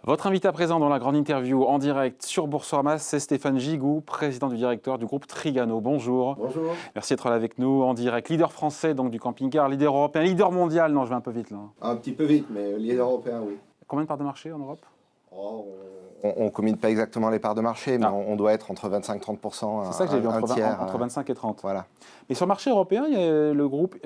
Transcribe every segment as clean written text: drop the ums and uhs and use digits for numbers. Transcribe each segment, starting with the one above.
Votre invité à présent dans la grande interview en direct sur Boursorama, c'est Stéphane Gigou, président du directeur du groupe Trigano. Bonjour. Bonjour. Merci d'être là avec nous en direct. Leader français donc du camping-car, leader européen, leader mondial. Non, je vais un peu vite là. Un petit peu vite, mais leader européen, oui. Combien de parts de marché en Europe? On ne commune pas exactement les parts de marché, mais on doit être entre 25 et 30%. C'est ça que j'ai vu, entre 25 et 30. Voilà. Mais sur le marché européen, il y a le groupe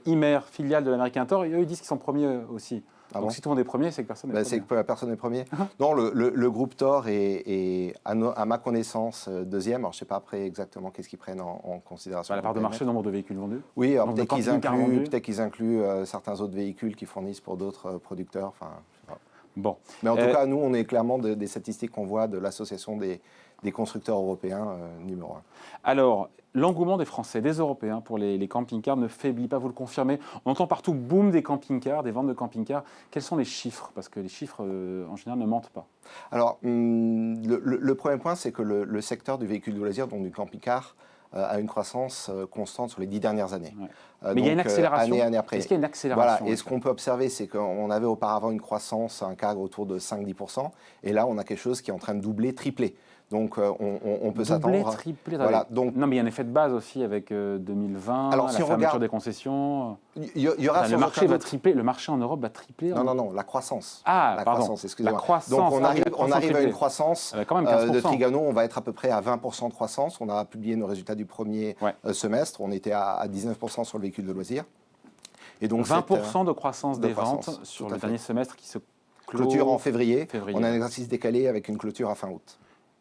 Imer, filiale de l'American Tour, et eux ils disent qu'ils sont premiers aussi. Ah donc bon, si tout le monde est premier, c'est que personne n'est premier. c'est que personne n'est premier. Non, le groupe Thor est à ma connaissance, deuxième. Alors, je ne sais pas après exactement qu'est-ce qu'ils prennent en considération. La part de marché, nombre de véhicules vendus. Oui, alors Nombre de peut-être qu'ils incluent certains autres véhicules qu'ils fournissent pour d'autres producteurs. Enfin, je sais pas. Bon. Mais en tout cas, nous, on est clairement des statistiques qu'on voit de l'association des constructeurs européens numéro 1. Alors, l'engouement des Français, des Européens pour les camping-cars ne faiblit pas, vous le confirmez. On entend partout boom des camping-cars, des ventes de camping-cars. Quels sont les chiffres? Parce que les chiffres, en général, ne mentent pas. Alors, le premier point, c'est que le secteur du véhicule de loisir, donc du camping-car, a une croissance constante sur les 10 dernières années. Ouais. Mais il y a une accélération. Année après. Est-ce qu'il y a une accélération? Voilà. Et ce qu'on peut observer, c'est qu'on avait auparavant une croissance, un cadre autour de 5-10%. Et là, on a quelque chose qui est en train de doubler, tripler. Donc, on peut s'attendre. Doubler, tripler. Voilà. Donc, non, mais il y a un effet de base aussi avec 2020, alors, la si on fermeture regarde, des concessions. Il y aura le marché va tripler. Le marché en Europe va tripler. Non, la croissance. Ah, la pardon. croissance, excusez-moi. La croissance. Donc, on arrive à une croissance quand même 15%. de Trigano. On va être à peu près à 20% de croissance. On a publié nos résultats du premier semestre. On était à 19% sur le véhicule de loisir. Et donc 20% de croissance des ventes sur le dernier semestre qui se clôture en février. On a un exercice décalé avec une clôture à fin août.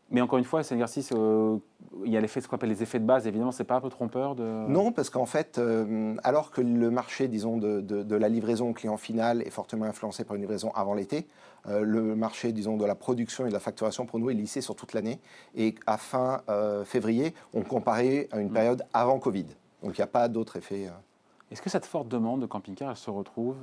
Mais encore une fois, c'est un exercice, il y a l'effet, ce qu'on appelle les effets de base, évidemment, c'est pas un peu trompeur de... Non, parce qu'en fait, alors que le marché, disons, de la livraison au client final est fortement influencé par une livraison avant l'été, le marché, disons, de la production et de la facturation, pour nous, est lissé sur toute l'année. Et à fin février, on comparait à une période avant Covid. Donc, il n'y a pas d'autre effet. Est-ce que cette forte demande de camping-car, elle se retrouve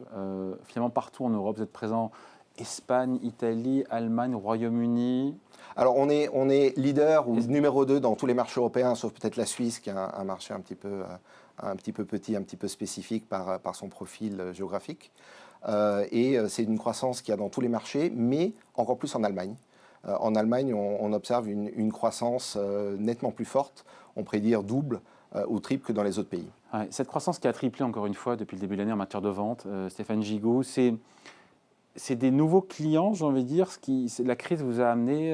finalement partout en Europe? Vous êtes présent Espagne, Italie, Allemagne, Royaume-Uni? Alors, on est leader ou numéro 2 dans tous les marchés européens, sauf peut-être la Suisse, qui a un marché un petit peu petit, un petit peu spécifique par son profil géographique. Et c'est une croissance qu'il y a dans tous les marchés, mais encore plus en Allemagne. En Allemagne, on observe une croissance nettement plus forte, on prédit double ou triple que dans les autres pays. Ouais, cette croissance qui a triplé encore une fois depuis le début de l'année en matière de vente, Stéphane Gigou, c'est des nouveaux clients, j'ai envie de dire. La crise vous a amené,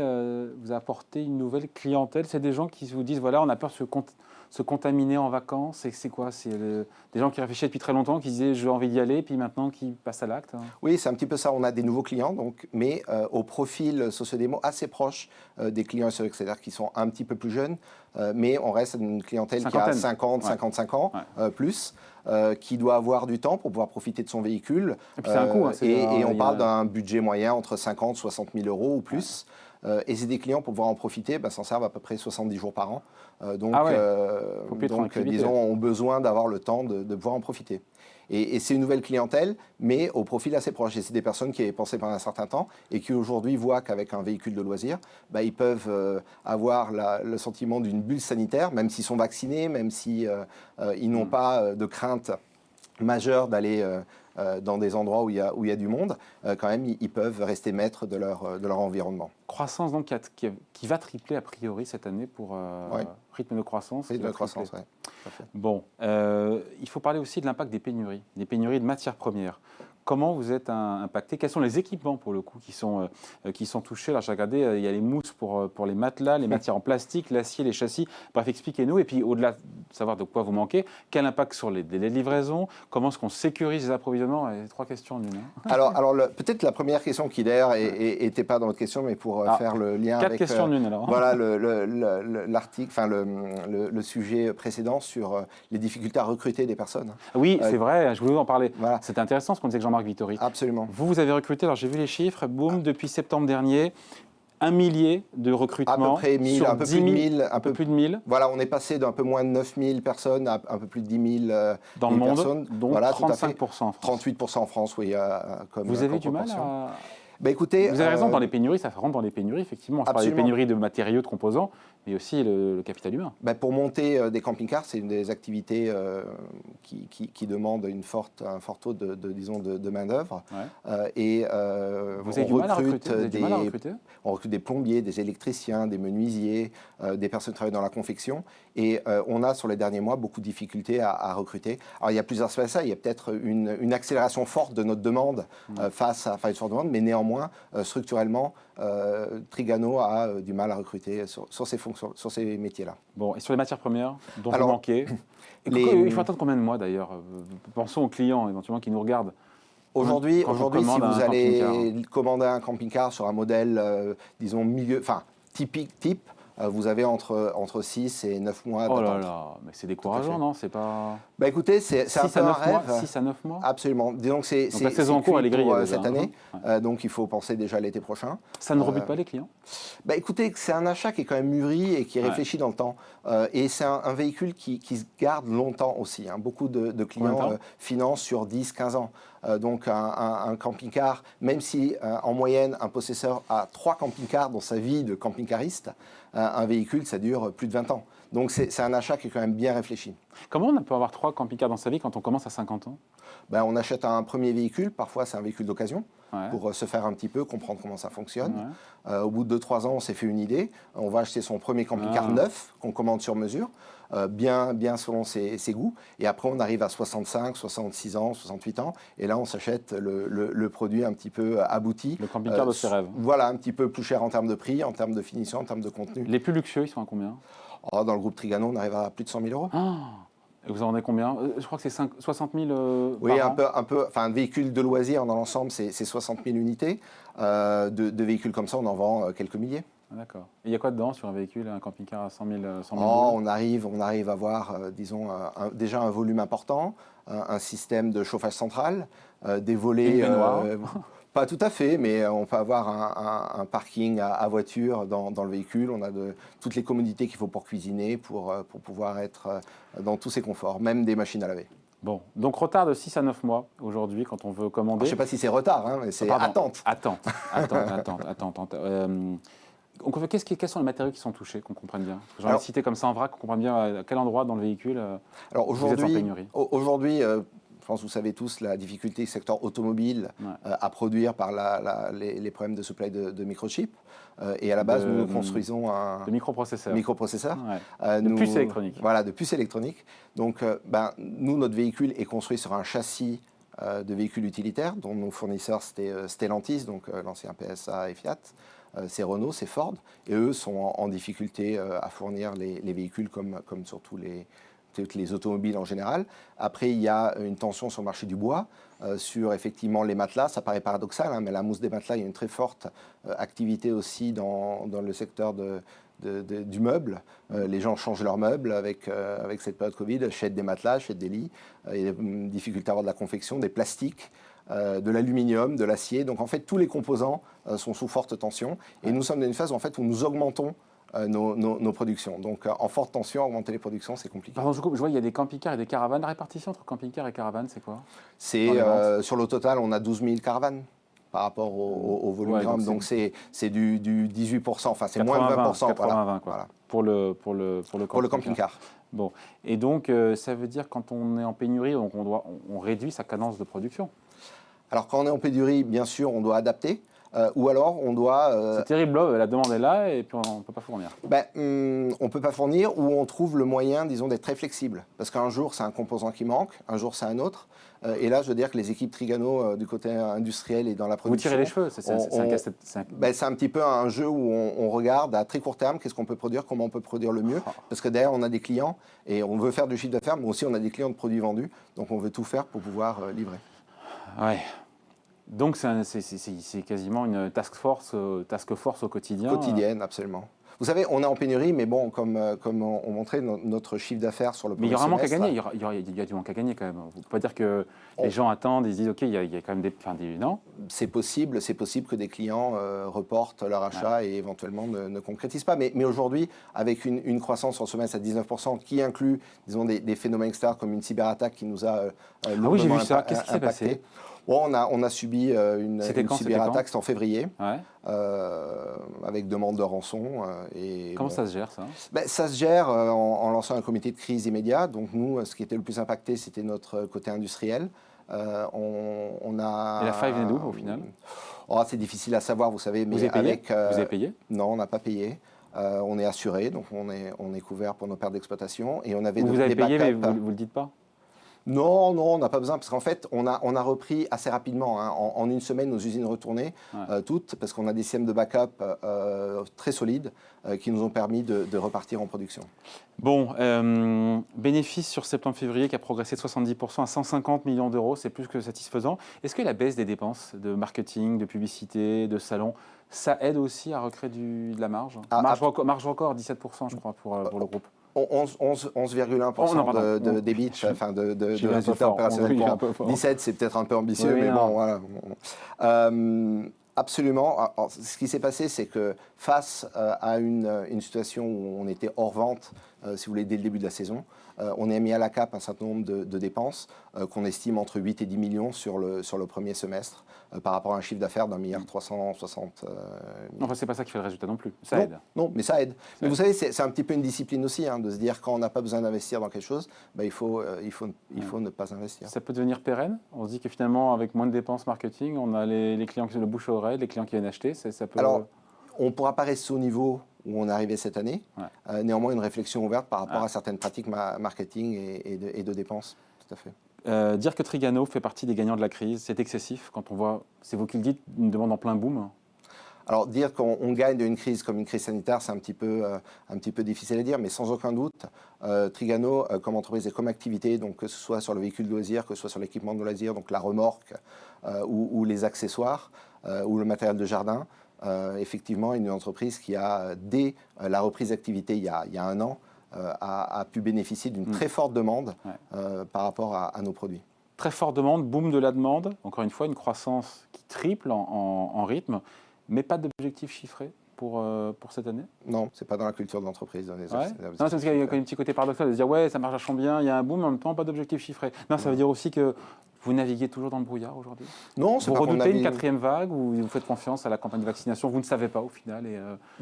vous a apporté une nouvelle clientèle. C'est des gens qui vous disent, voilà, on a peur de se contaminer en vacances. C'est quoi? C'est des gens qui réfléchissaient depuis très longtemps, qui disaient, j'ai envie d'y aller, puis maintenant qui passent à l'acte. Oui, c'est un petit peu ça. On a des nouveaux clients, donc, mais au profil socio-démo assez proche des clients historiques, c'est-à-dire qui sont un petit peu plus jeunes, mais on reste une clientèle qui a 50, 55 ans, plus. Qui doit avoir du temps pour pouvoir profiter de son véhicule. Et puis c'est un coût. Et on parle d'un budget moyen entre 50 et 60 000 euros ou plus. Et c'est des clients, pour pouvoir en profiter, s'en servent à peu près 70 jours par an. Donc, disons, ont besoin d'avoir le temps de pouvoir en profiter. Et c'est une nouvelle clientèle, mais au profil assez proche. Et c'est des personnes qui avaient pensé pendant un certain temps et qui aujourd'hui voient qu'avec un véhicule de loisir, ils peuvent avoir le sentiment d'une bulle sanitaire, même s'ils sont vaccinés, même s'ils n'ont pas de crainte majeure d'aller dans des endroits où il y a du monde, quand même, ils peuvent rester maîtres de leur environnement. Croissance donc qui va tripler a priori cette année pour rythme de croissance. Rythme de croissance, oui. Bon, il faut parler aussi de l'impact des pénuries de matières premières. Comment vous êtes impacté? Quels sont les équipements, pour le coup, qui sont touchés? Alors, j'ai regardé, il y a les mousses pour les matelas, les matières en plastique, l'acier, les châssis. Bref, expliquez-nous. Et puis, au-delà de savoir de quoi vous manquez, quel impact sur les délais de livraison? Comment est-ce qu'on sécurise les approvisionnements? 3 questions en une. Alors peut-être la première question qui, d'ailleurs, n'était pas dans votre question, mais pour faire le lien 4 avec... 4 questions en une, alors. Voilà, l'article, enfin, le sujet précédent sur les difficultés à recruter des personnes. Oui, c'est vrai, je voulais en parler. Voilà. C'était intéressant ce qu'on disait avec Jean-Marc Vittori. Absolument. Vous avez recruté, alors j'ai vu les chiffres, boum, depuis septembre dernier, 1 millier de recrutements. À peu près 1000, sur un peu plus de 1000. Un peu plus de 1000. Voilà, on est passé d'un peu moins de 9000 personnes à un peu plus de 10 000 dans le monde, personnes. dont voilà, 35% en France. 38% en France, oui. Vous avez du mal à... Écoutez, vous avez raison, dans les pénuries, ça rentre dans les pénuries, effectivement. On parle des pénuries de matériaux, de composants, mais aussi le capital humain. Pour monter des camping-cars, c'est une des activités qui demande un fort taux de main-d'œuvre. Ouais. Vous avez du mal à recruter? On recrute des plombiers, des électriciens, des menuisiers, des personnes qui travaillent dans la confection. Et on a, sur les derniers mois, beaucoup de difficultés à recruter. Alors, il y a plusieurs aspects à ça. Il y a peut-être une accélération forte de notre demande face à une forte demande, mais néanmoins, structurellement, Trigano a du mal à recruter sur ces fonctions, sur ces métiers-là. Bon, et sur les matières premières dont vous manquez, il faut attendre combien de mois d'ailleurs? Pensons aux clients éventuellement qui nous regardent. Aujourd'hui, si vous allez commander un camping-car sur un modèle, disons, type, vous avez entre 6 et 9 mois d'attente. Oh là là, mais c'est décourageant, non? C'est pas... Écoutez, c'est un peu un rêve. 6 à 9 mois? Absolument. Disons que c'est la saison en cours, elle est grillée déjà, cette année, donc il faut penser déjà à l'été prochain. Ça ne rebute pas les clients? Écoutez, c'est un achat qui est quand même mûri et qui est réfléchi dans le temps. Et c'est un véhicule qui se garde longtemps aussi. Beaucoup de clients financent sur 10-15 ans. Donc un camping-car, même si en moyenne un possesseur a 3 camping-cars dans sa vie de camping-cariste, un véhicule ça dure plus de 20 ans. Donc c'est un achat qui est quand même bien réfléchi. Comment on peut avoir 3 camping-cars dans sa vie quand on commence à 50 ans? On achète un premier véhicule, parfois c'est un véhicule d'occasion, pour se faire un petit peu, comprendre comment ça fonctionne. Au bout de 2-3 ans, on s'est fait une idée. On va acheter son premier camping-car neuf, qu'on commande sur mesure, bien selon ses goûts. Et après, on arrive à 65, 66 ans, 68 ans. Et là, on s'achète le produit un petit peu abouti. Le camping-car de ses rêves. Voilà, un petit peu plus cher en termes de prix, en termes de finition, en termes de contenu. Les plus luxueux, ils sont à combien? Dans le groupe Trigano, on arrive à plus de 100 000 €. Et vous en avez combien? Je crois que c'est 60 000 oui, par an. Un véhicule de loisir dans l'ensemble, c'est 60 000 unités. De véhicules comme ça, on en vend quelques milliers. D'accord. Et il y a quoi dedans sur un véhicule, un camping-car à 100 000 on arrive à avoir, disons, déjà un volume important, un système de chauffage central, des volets... Une baignoire. Pas tout à fait, mais on peut avoir un parking à voiture dans le véhicule. On a toutes les commodités qu'il faut pour cuisiner, pour pouvoir être dans tous ces conforts, même des machines à laver. Bon, donc retard de 6 à 9 mois aujourd'hui quand on veut commander. Je ne sais pas si c'est retard, mais c'est attente. Attente. Quels sont les matériaux qui sont touchés, qu'on comprenne bien? J'en ai cité comme ça en vrac, qu'on comprenne bien à quel endroit dans le véhicule vous êtes en pénurie. Aujourd'hui, je pense que vous savez tous la difficulté du secteur automobile à produire par les problèmes de supply de microchips. Et à la base, nous construisons de microprocesseurs. De puces électroniques. Voilà, de puces électroniques. Donc, nous, notre véhicule est construit sur un châssis de véhicule utilitaire, dont nos fournisseurs, c'était Stellantis, donc l'ancien PSA et Fiat. C'est Renault, c'est Ford. Et eux sont en difficulté à fournir les véhicules comme sur toutes les automobiles en général. Après, il y a une tension sur le marché du bois, sur effectivement les matelas. Ça paraît paradoxal, mais la mousse des matelas, il y a une très forte activité aussi dans le secteur du meuble. Les gens changent leurs meubles avec cette période Covid, achètent des matelas, achètent des lits. Il y a des difficultés à avoir de la confection, des plastiques, de l'aluminium, de l'acier. Donc en fait, tous les composants sont sous forte tension. Et nous sommes dans une phase en fait, où nous augmentons nos productions. Donc en forte tension, augmenter les productions, c'est compliqué. Par exemple, je vois il y a des camping-cars et des caravanes. La répartition entre camping-car et caravane, c'est quoi? Sur le total, on a 12 000 caravanes par rapport au volume gramme. Donc c'est du 18%, enfin c'est moins de 20%. 80-20 quoi. Pour le camping-car. Bon. Et donc ça veut dire quand on est en pénurie, donc on réduit sa cadence de production. Alors quand on est en pénurie, bien sûr, on doit adapter. Ou alors on doit... C'est terrible, la demande est là et puis on ne peut pas fournir. On ne peut pas fournir ou on trouve le moyen, disons, d'être très flexible. Parce qu'un jour, c'est un composant qui manque, un jour, c'est un autre. Et là, je veux dire que les équipes Trigano du côté industriel et dans la production... Vous tirez les cheveux, c'est un petit peu un jeu où on regarde à très court terme qu'est-ce qu'on peut produire, comment on peut produire le mieux. Parce que derrière, on a des clients et on veut faire du chiffre d'affaires, mais aussi on a des clients de produits vendus. Donc on veut tout faire pour pouvoir livrer. Ouais. Donc c'est quasiment une task force au quotidien. Quotidienne, absolument. Vous savez, on est en pénurie, mais bon, comme on montrait, notre chiffre d'affaires sur le premier semestre... Mais il y aura un manque à gagner, il y a du manque à gagner quand même. Vous ne pouvez pas dire que les gens attendent, ils se disent, OK, il y a quand même des... Non ? C'est possible que des clients reportent leur achat et éventuellement ne concrétisent pas. Mais aujourd'hui, avec une croissance sur le semestre à 19%, qui inclut, disons, des phénomènes externes comme une cyberattaque qui nous a oui, j'ai vu ça. Qu'est-ce qui s'est passé ? Bon, on a subi une cyberattaque, c'était en février, avec demande de rançon. Comment ça se gère, ça? Ça se gère en lançant un comité de crise immédiat. Donc nous, ce qui était le plus impacté, c'était notre côté industriel. Et la faille vient d'où, au final? C'est difficile à savoir, vous savez. Mais vous avez payé? Non, on n'a pas payé. On est assuré, donc on est couvert pour nos pertes d'exploitation. Et on avait vous avez payé, mais vous ne le dites pas? Non, on n'a pas besoin, parce qu'en fait, on a repris assez rapidement. Hein. En une semaine, nos usines retournées, toutes, parce qu'on a des systèmes de backup très solides qui nous ont permis de repartir en production. Bon, bénéfice sur septembre-février qui a progressé de 70% à 150 millions d'euros, c'est plus que satisfaisant. Est-ce que la baisse des dépenses de marketing, de publicité, de salon, ça aide aussi à recréer de la marge? Marge record, 17%, je crois, pour le groupe. 11,1% de débit, enfin de résultats opérationnels. 17, c'est peut-être un peu ambitieux, mais bon, voilà. Absolument. Alors, ce qui s'est passé, c'est que face à une situation où on était hors vente, si vous voulez, dès le début de la saison, on a mis à la cape un certain nombre de dépenses qu'on estime entre 8 et 10 millions sur le premier semestre par rapport à un chiffre d'affaires d'1,360 milliard. Enfin, c'est pas ça qui fait le résultat non plus. Ça aide. Non, mais ça aide. Mais vous savez, c'est un petit peu une discipline aussi, hein, de se dire quand on n'a pas besoin d'investir dans quelque chose, il faut ne pas investir. Ça peut devenir pérenne. On se dit que finalement, avec moins de dépenses marketing, on a les clients qui sont le bouche à oreille, les clients qui viennent acheter. Ça peut... Alors, on ne pourra pas rester au niveau où on est arrivé cette année. Néanmoins, une réflexion ouverte par rapport à certaines pratiques marketing et de dépenses. Tout à fait. Dire que Trigano fait partie des gagnants de la crise, c'est excessif quand on voit, c'est vous qui le dites, une demande en plein boom. Alors dire qu'on gagne d'une crise comme une crise sanitaire, c'est un petit peu difficile à dire, mais sans aucun doute, Trigano, comme entreprise et comme activité, donc que ce soit sur le véhicule de loisir, que ce soit sur l'équipement de loisir, donc la remorque ou les accessoires ou le matériel de jardin, effectivement, une entreprise qui a, dès la reprise d'activité il y a un an, a pu bénéficier d'une très forte demande par rapport à nos produits. Très forte demande, boom de la demande, encore une fois, une croissance qui triple en rythme, mais pas d'objectif chiffré pour cette année? Non, ce n'est pas dans la culture de l'entreprise. Non, c'est parce qu'il y a quand même un petit côté paradoxal de se dire ouais, ça marche vachement bien, il y a un boom, mais en même temps, pas d'objectif chiffré. Non, ça veut dire aussi que vous naviguez toujours dans le brouillard aujourd'hui? Non, c'est pas qu'on Vous redoutez une quatrième vague ou vous faites confiance à la campagne de vaccination? Vous ne savez pas au final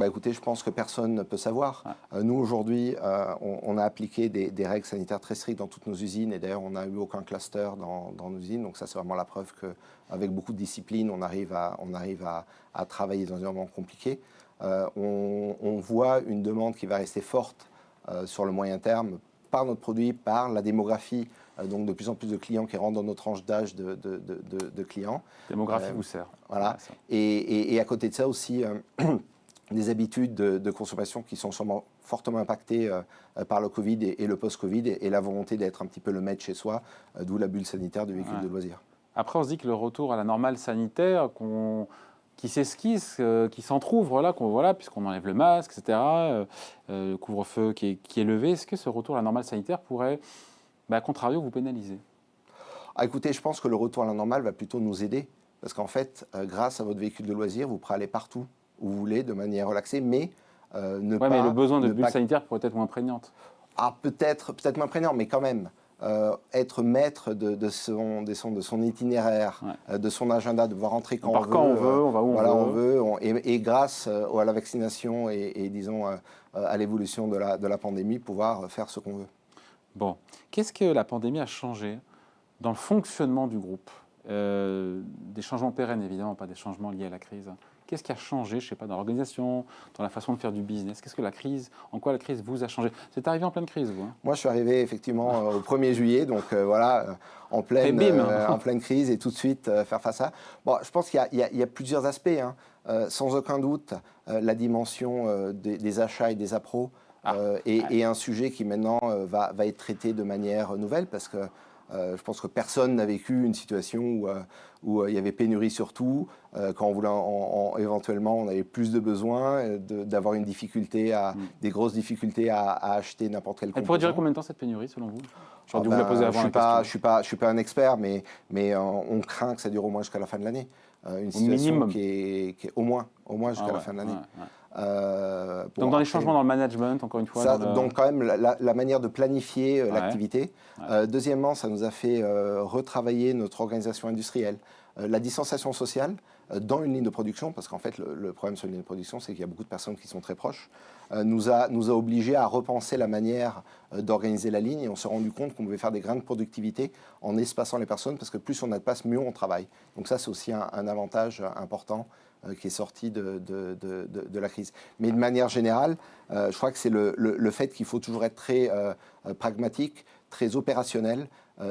Écoutez, je pense que personne ne peut savoir. Nous, aujourd'hui, on a appliqué des règles sanitaires très strictes dans toutes nos usines et d'ailleurs, on n'a eu aucun cluster dans nos usines. Donc ça, c'est vraiment la preuve qu'avec beaucoup de discipline, on arrive à travailler dans un environnement compliqué. On voit une demande qui va rester forte sur le moyen terme par notre produit, par la démographie, donc de plus en plus de clients qui rentrent dans nos tranches d'âge de clients. Démographie vous sert. Voilà. Et à côté de ça aussi, des habitudes de consommation qui sont sûrement fortement impactées par le Covid et le post-Covid et la volonté d'être un petit peu le maître chez soi, d'où la bulle sanitaire du véhicule de loisir. Après, on se dit que le retour à la normale sanitaire qui s'esquisse, qui s'entrouvre là, puisqu'on enlève le masque, etc., le couvre-feu qui est levé, est-ce que ce retour à la normale sanitaire pourrait, à contrario, vous pénaliser? Écoutez, je pense que le retour à la normale va plutôt nous aider, parce qu'en fait, grâce à votre véhicule de loisir, vous pourrez aller partout où vous voulez, de manière relaxée, mais mais le besoin de bulle sanitaire pourrait être moins prégnante. Peut-être moins prégnant, mais quand même. Être maître de son itinéraire, de son agenda, de pouvoir rentrer quand on veut, on va où on veut. Et grâce à la vaccination et disons à l'évolution de la pandémie, pouvoir faire ce qu'on veut. Bon, qu'est-ce que la pandémie a changé dans le fonctionnement du groupe? Des changements pérennes, évidemment, pas des changements liés à la crise. Qu'est-ce qui a changé, je ne sais pas, dans l'organisation, dans la façon de faire du business? En quoi la crise vous a changé? C'est arrivé en pleine crise, vous? Moi, je suis arrivé effectivement au 1er juillet, donc en pleine crise et tout de suite faire face à ça. Bon, je pense qu'il y a plusieurs aspects. Sans aucun doute, la dimension des achats et des appros est un sujet qui maintenant va être traité de manière nouvelle parce que je pense que personne n'a vécu une situation où il y avait pénurie sur tout, quand on voulait éventuellement on avait plus de besoins, d'avoir une difficulté, des grosses difficultés à acheter n'importe quel composant. Elle pourrait durer combien de temps cette pénurie selon vous? J'aurais dû vous la poser avant la question. Je suis pas un expert, mais on craint que ça dure au moins jusqu'à la fin de l'année. Une situation qui est au moins jusqu'à la fin de l'année. Donc dans les changements dans le management, encore une fois. Ça, donc quand même la manière de planifier l'activité. Deuxièmement, ça nous a fait retravailler notre organisation industrielle. La distanciation sociale dans une ligne de production, parce qu'en fait le problème sur une ligne de production, c'est qu'il y a beaucoup de personnes qui sont très proches, nous a obligés à repenser la manière d'organiser la ligne, et on s'est rendu compte qu'on pouvait faire des gains de productivité en espaçant les personnes, parce que plus on a de place, mieux on travaille. Donc ça, c'est aussi un avantage important qui est sorti de la crise. Mais de manière générale, je crois que c'est le fait qu'il faut toujours être très pragmatique, très opérationnel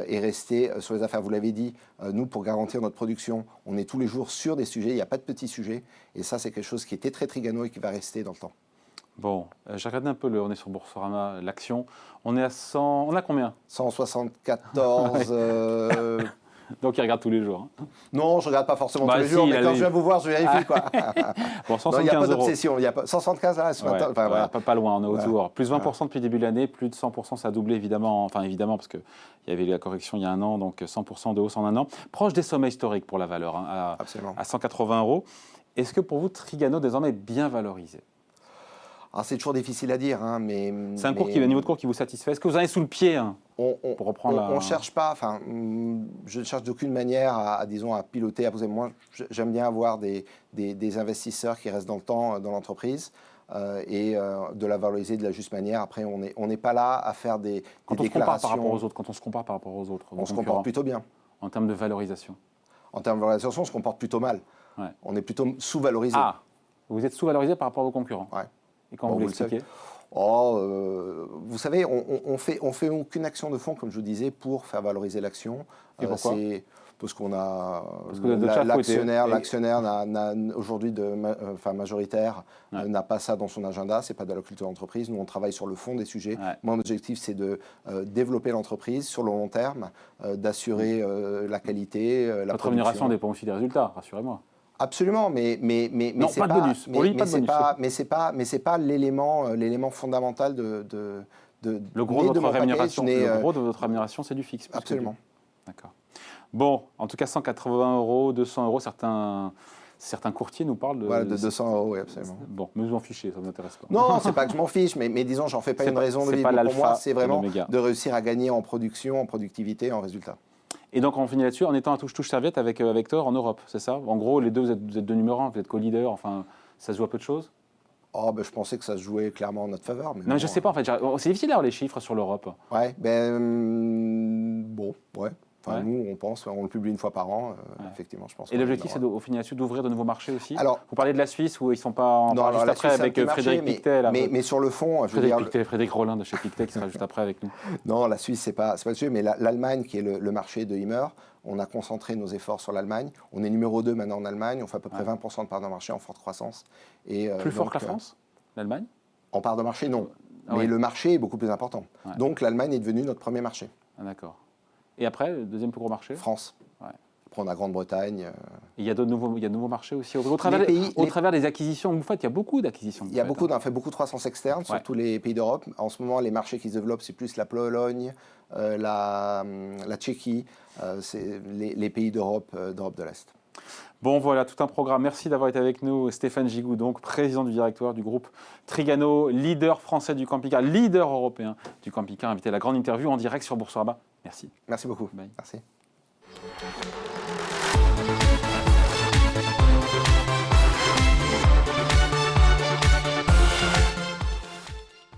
et rester sur les affaires. Vous l'avez dit, nous, pour garantir notre production, on est tous les jours sur des sujets, il n'y a pas de petits sujets. Et ça, c'est quelque chose qui était très Trigano et qui va rester dans le temps. Bon, j'ai regardé un peu, on est sur Boursorama, l'action. On est à 100, on a combien? 174... Donc il regarde tous les jours. Hein. Non, je ne regarde pas forcément tous les jours, mais quand je viens vous voir, je vérifie. Quoi. Bon, 175 il n'y a pas d'obsession. 175 là, ce matin. Enfin, voilà. Pas loin, on est autour. Plus 20% depuis le début de l'année, plus de 100%, ça a doublé évidemment. Enfin évidemment, parce qu'il y avait la correction il y a un an, donc 100% de hausse en un an. Proche des sommets historiques pour la valeur, hein, à 180 €. Est-ce que pour vous, Trigano désormais est bien valorisé? Alors, c'est toujours difficile à dire, hein, mais... C'est un niveau de cours qui vous satisfait. Est-ce que vous en avez sous le pied pour reprendre on ne cherche pas, enfin, je ne cherche d'aucune manière à piloter. Moi, j'aime bien avoir des investisseurs qui restent dans le temps dans l'entreprise et de la valoriser de la juste manière. Après, on n'est pas là à faire des déclarations. Quand on se compare par rapport aux autres, on se comporte plutôt bien. En termes de valorisation? En termes de valorisation, on se comporte plutôt mal. Ouais. On est plutôt sous-valorisé. Ah, vous êtes sous-valorisé par rapport à vos concurrents? Ouais. Et comment vous l'expliquez? Vous savez, on fait aucune action de fond, comme je vous disais, pour faire valoriser l'action. Et pourquoi? Parce qu'on a l'actionnaire aujourd'hui majoritaire n'a pas ça dans son agenda. C'est pas de la culture d'entreprise. Nous, on travaille sur le fond des sujets. Ouais. Mon objectif, c'est de développer l'entreprise sur le long terme, d'assurer la qualité, la production. Votre rémunération dépend aussi des résultats, rassurez-moi. Absolument, mais non, pas de bonus. C'est pas l'élément fondamental de le gros de votre rémunération. Le gros de votre rémunération, c'est du fixe. Absolument. D'accord. Bon, en tout cas, 180 €, 200 €, certains courtiers nous parlent de... Voilà, de 200 €, oui, absolument. Bon, mais vous en fichez, ça ne m'intéresse pas. Non, c'est pas que je m'en fiche, mais disons, j'en fais pas une raison de vivre. Pour moi, c'est vraiment de réussir à gagner en production, en productivité, en résultat. Et donc, on finit là-dessus en étant à touche serviette avec Thor en Europe, c'est ça? En gros, les deux, vous êtes deux numéro 1, vous êtes co-leader, enfin, ça se joue à peu de choses? Je pensais que ça se jouait clairement en notre faveur. Mais non, je ne sais pas, en fait, c'est difficile d'avoir les chiffres sur l'Europe. Ouais, ouais. Enfin, nous, on le publie une fois par an, effectivement, je pense. Et l'objectif, c'est au final d'ouvrir de nouveaux marchés aussi? Alors, vous parlez de la Suisse, où ils ne sont pas en parle juste après avec Frédéric Pictet. Mais sur le fond, Frédéric Rollin de chez Pictet qui sera juste après avec nous. Non, la Suisse, c'est pas le sujet, mais l'Allemagne, qui est le marché de Himmer, on a concentré nos efforts sur l'Allemagne. On est numéro 2 maintenant en Allemagne, on fait à peu près 20% de part de marché en forte croissance. Et, plus fort que la France, l'Allemagne? En part de marché, non. Mais le marché est beaucoup plus important. Ouais. Donc l'Allemagne est devenue notre premier marché. Ah, d'accord. Et après, le deuxième plus gros marché? France. Ouais. Après, on a Grande-Bretagne. Il y a de nouveaux marchés aussi. Au travers des acquisitions que vous faites, il y a beaucoup d'acquisitions. On fait beaucoup de croissance externe sur tous les pays d'Europe. En ce moment, les marchés qui se développent, c'est plus la Pologne, la Tchéquie, c'est les pays d'Europe de l'Est. Bon, voilà, tout un programme. Merci d'avoir été avec nous. Stéphane Gigou, donc président du directoire du groupe Trigano, leader français du camping-car, leader européen du camping-car, invité à la grande interview en direct sur Boursorama. Merci. Merci beaucoup. Bye. Merci.